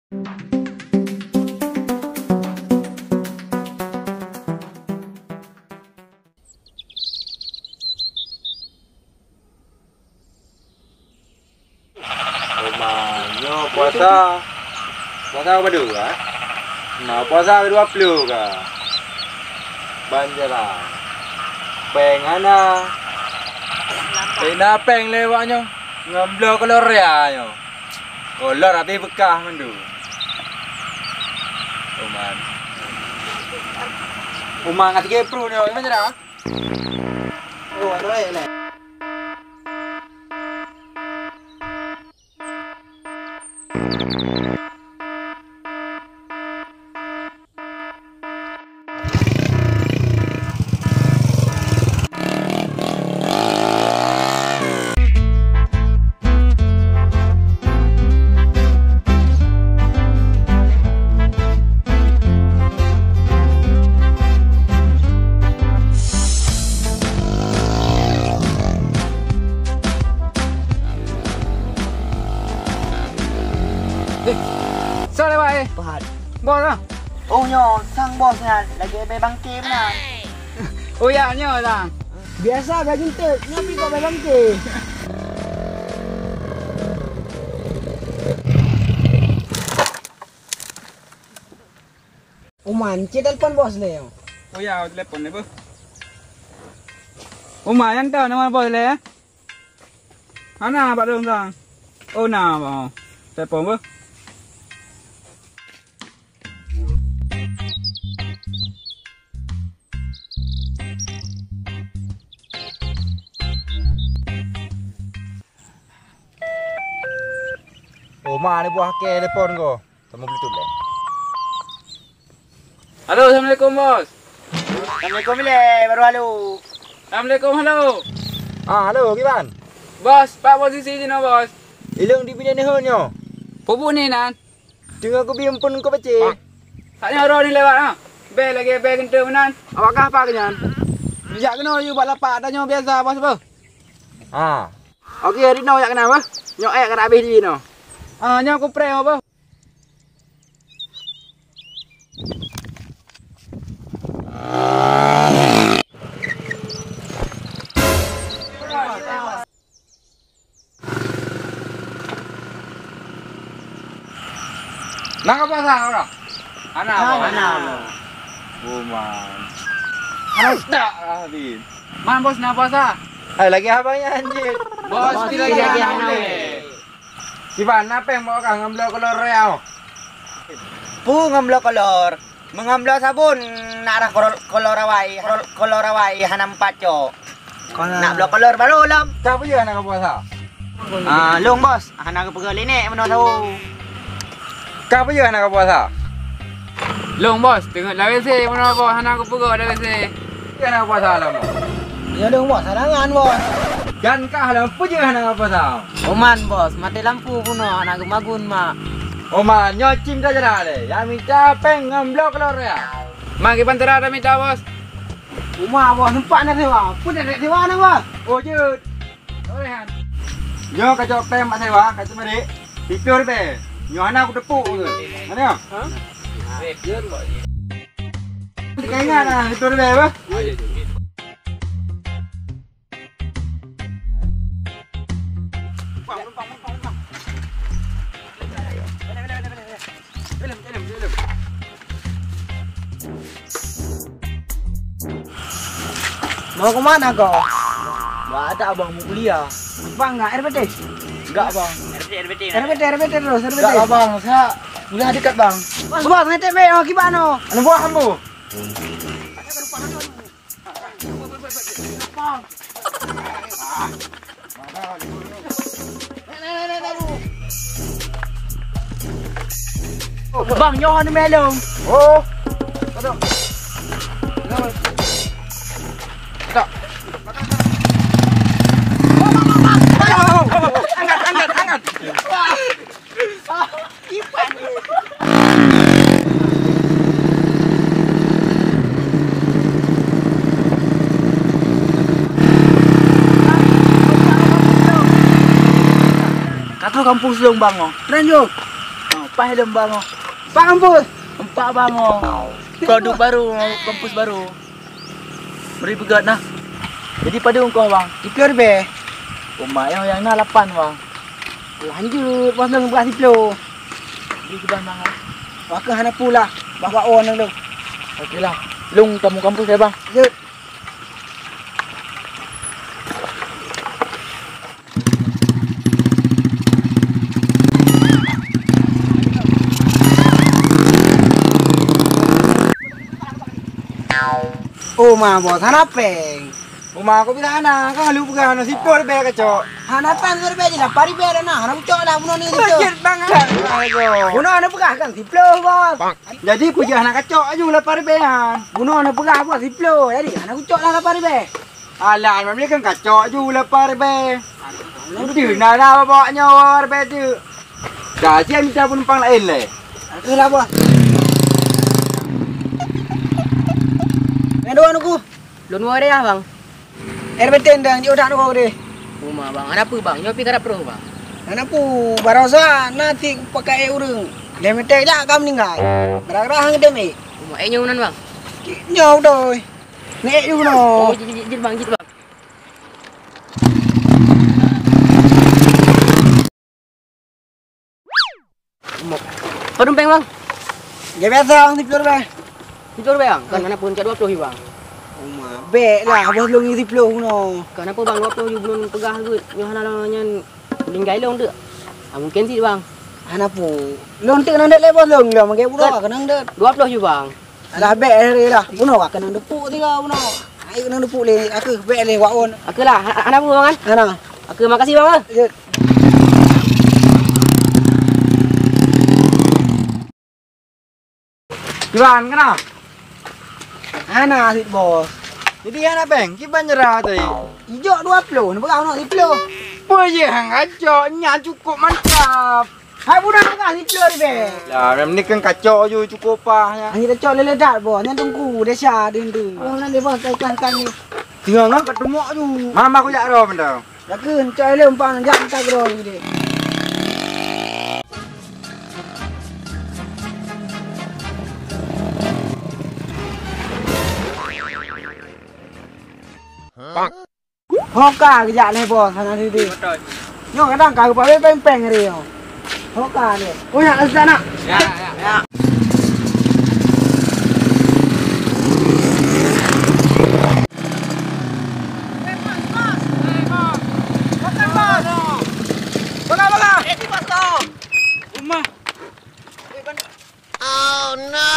Rumahnya puasa berdua, nah puasa ke-20 ke Banjaran, pengana, peng lewatnya, ngambil kolor ya nyo, kolor tapi bekah mendu, Umang ngasih kepru nyo, gimana dah? Oh, ada ya. Sao đây vậy? Bos à? Oh nyo, sang bos na lagi bebang tim na. Oh ya nyo lang. Biasa daging tek, ngapi kok bebang tim. Manci telepon bos le. Oh ya, telepon ni bos. Yang tahu nama bos le? Ana pak dong sang. Oh na bang. Telepon bos. Ni buah ke telepon ko. Kamu Bluetooth le. Halo, Assalamualaikum bos. Assalamualaikum le, baru halo. Assalamualaikum, halo. Halo, gimana? Bos, pak posisi je no bos. Ilung di bini ni honyo. Pupu ni nan. Tengah aku biam pun ko baca. Taknya orang ni lewat ah. Bel lagi bel kenta menan. Awak apa kenyan? Bijak kena you buat lapak tanya biasa bos apa? Okey, hari no yak kenapa? Nyok kena habis di no. Nyok aku pray apa? Nak apa sah orang? Anak. Man. Tak lah bin. Man bos nak puasa? Lagi abangnya anjir. Bos tidak lagi anak. Gimana peng mau kang ngambil kolor real? Pu ngambil kolor. Mengambil sabun narah kolor awai hanam paco. Nak blok kolor baru lam. Siapa je nak puasa? Long bos, anak pergi ni mana tahu. Siapa je nak puasa? Long bos, tengok dah WC mana bos anak aku pergi dah WC. Dia nak puasa lama. Ya dong bos, sarangan bos. Dan kah lampu je nak puasa. Oman bos, mati lampu pun anak magun mak. Oman nyocim saja dah le. Ya minta peng ngambil kolor real. Magi pantera dah minta bos. Rumah bos nampak nak sewa. Pun nak sewa nak bos. Oh je. Orehan. Nyo kacau peng mak sewa, kacau mari. Pipur be. Nyo anak aku tepuk tu. Mana? Kau ingat lah pipur be apa? Mau ke mana kau? Enggak ada abang mau kuliah. Bang enggak RPT? Enggak bang. RPT terus. Enggak abang, saya kuliah dekat bang. Bang ngetek be gimana? Anu buah kamu? Bang nyoh ni melong. Oh. Betul. Tak. Angkat. Kipan. Kata kampung Selong bang oh. Keren jo. lepas dalam bang. Pak kampus. 4 bang. Produk baru, kampus baru. Beri pegat nah. Jadi pada kau bang. Diplo be. Rumah yang nak 8 bang. Lanjut bos long bekas diplo. Beri ke bang bang. Maka hana pula. Bawa on long. Okeylah. Long tamu kampus dia bang. Lanjut. Oh ma bos hana peng. Rumah aku bila ana, kan lu bukan ana sipur be kacau. Hana pan sur be lah pari be na hana ucok lah bunuh ni tu. Sakit banget. Bunuh ana pegah kan diplo bos. Jadi puja anak kacau aju lah pari bean. Bunuh ana pegah bos diplo. Jadi hana ucok lah pari be. Alah, memang kan kacau aju lah pari be. Itu nak dah bawa nyawa be tu. Dah dia minta penumpang lain le. Itulah bos. Ada anu ku. Lon war dia bang. RBT ndang di otak aku deh. Rumah bang. Ada apa bang? Nyopi kada pro bang. Ana pu barosa nanti pakai urang. Lemetek dah kam meninggal. Berarah hang demi. Rumah nyunan bang. Nyau doi. Nek you no. Oh, jit bang, jit bang. Penumpang bang. Ya biasa hang diplo be. Tidur bang. Kan mana pun 20 bang. Be lah bos long diplo no. Kenapa bang 20 belum pegah gut? Nyohana nyan linggai long tu. Mungkin sih bang. Ana pu. Long tek nang dek le bos long lo mangke budak ka nang dek. 20 je bang. Alah be hari lah. Buno ka nang depuk tiga buno. Ayo nang depuk le aku be le wa on. Aku lah. Ada apa bang? Ana. Aku makasih bang. Kiban kenapa? Ana sit bos. Jadi anak beng, kiban nyerah tadi. Ijo 20 ni pegah nak diplo. Puja hang kacau, nya cukup mantap. Hai budak pegah diplo ni be. Lah, memang ni kan kacau aju cukup pahnya. Ani dah cok ledak bos. Nyan tunggu desa dindu. Oh nan dia bos kan ni. Tengok ngah ketemu aju. Mama aku jak ro benda. Yakin cok le umpang jak tak gro ni de. Hoka kejak ni bos sana sini. Betul. Nyok kadang kau pakai peng-peng ni. Hoka ni. Oh nak sana. Ya. Oh no.